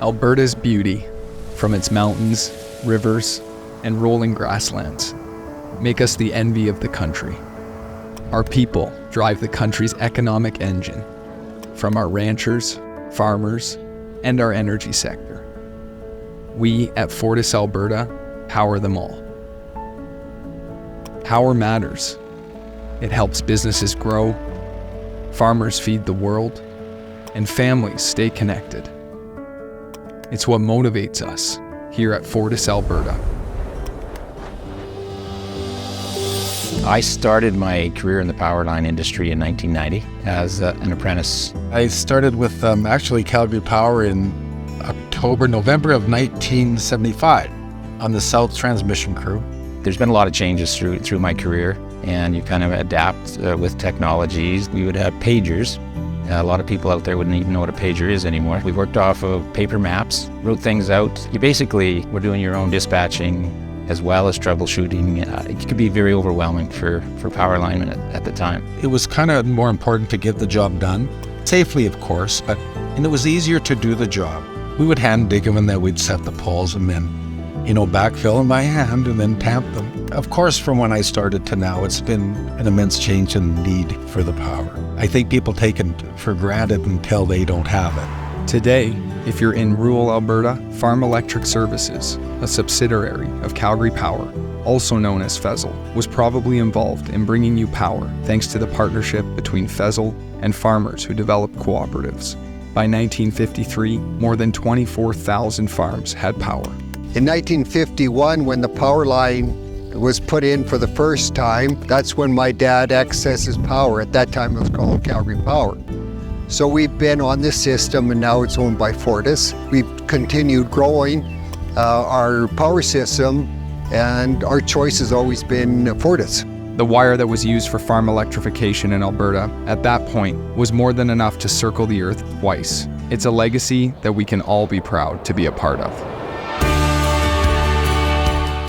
Alberta's beauty, from its mountains, rivers, and rolling grasslands, make us the envy of the country. Our people drive the country's economic engine, from our ranchers, farmers, and our energy sector. We at FortisAlberta power them all. Power matters. It helps businesses grow, farmers feed the world, and families stay connected. It's what motivates us here at FortisAlberta. I started my career in the power line industry in 1990 as an apprentice. I started with actually Calgary Power in November of 1975 on the South Transmission crew. There's been a lot of changes through my career, and you kind of adapt with technologies. We would have pagers. A lot of people out there wouldn't even know what a pager is anymore. We worked off of paper maps, wrote things out. You basically were doing your own dispatching as well as troubleshooting. It could be very overwhelming for power linemen at the time. It was kind of more important to get the job done, safely of course, and it was easier to do the job. We would hand dig them and then we'd set the poles and then, backfill them by hand and then tamp them. Of course, from when I started to now, it's been an immense change in need for the power. I think people take it for granted until they don't have it. Today, if you're in rural Alberta, Farm Electric Services, a subsidiary of Calgary Power, also known as Fezzle, was probably involved in bringing you power thanks to the partnership between Fezzle and farmers who developed cooperatives. By 1953, more than 24,000 farms had power. In 1951, when the power line was put in for the first time, that's when my dad accessed his power. At that time, it was called Calgary Power. So we've been on this system, and now it's owned by Fortis. We've continued growing our power system, and our choice has always been Fortis. The wire that was used for farm electrification in Alberta at that point was more than enough to circle the earth twice. It's a legacy that we can all be proud to be a part of.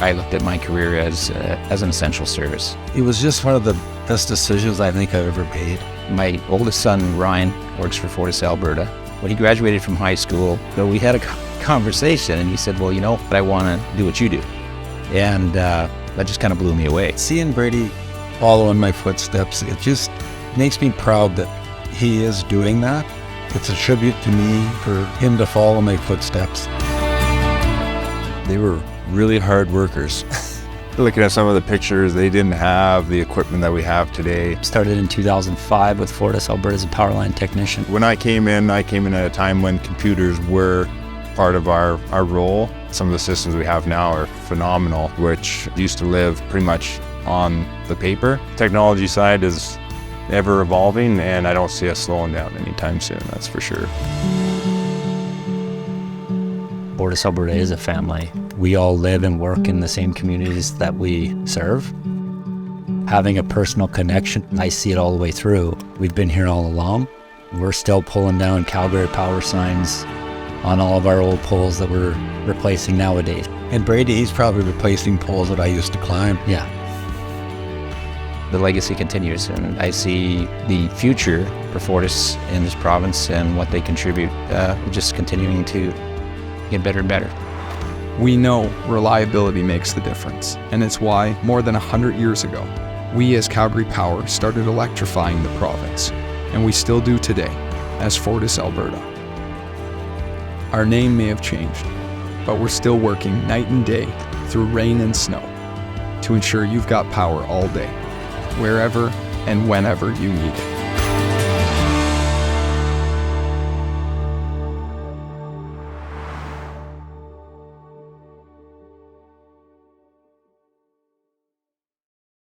I looked at my career as an essential service. It was just one of the best decisions I think I've ever made. My oldest son, Ryan, works for FortisAlberta. When he graduated from high school, we had a conversation and he said, well, I want to do what you do. And that just kind of blew me away. Seeing Brady follow in my footsteps, it just makes me proud that he is doing that. It's a tribute to me for him to follow my footsteps. They were really hard workers. Looking at some of the pictures, they didn't have the equipment that we have today. Started in 2005 with FortisAlberta as a power line technician. When I came in at a time when computers were part of our role. Some of the systems we have now are phenomenal, which used to live pretty much on the paper. Technology side is ever evolving, and I don't see us slowing down anytime soon, that's for sure. FortisAlberta is a family. We all live and work in the same communities that we serve. Having a personal connection, I see it all the way through. We've been here all along. We're still pulling down Calgary Power signs on all of our old poles that we're replacing nowadays. And Brady, he's probably replacing poles that I used to climb. Yeah. The legacy continues, and I see the future for Fortis in this province and what they contribute just continuing to get better and better. We know reliability makes the difference, and it's why, more than 100 years ago, we as Calgary Power started electrifying the province, and we still do today as FortisAlberta. Our name may have changed, but we're still working night and day through rain and snow to ensure you've got power all day, wherever and whenever you need it.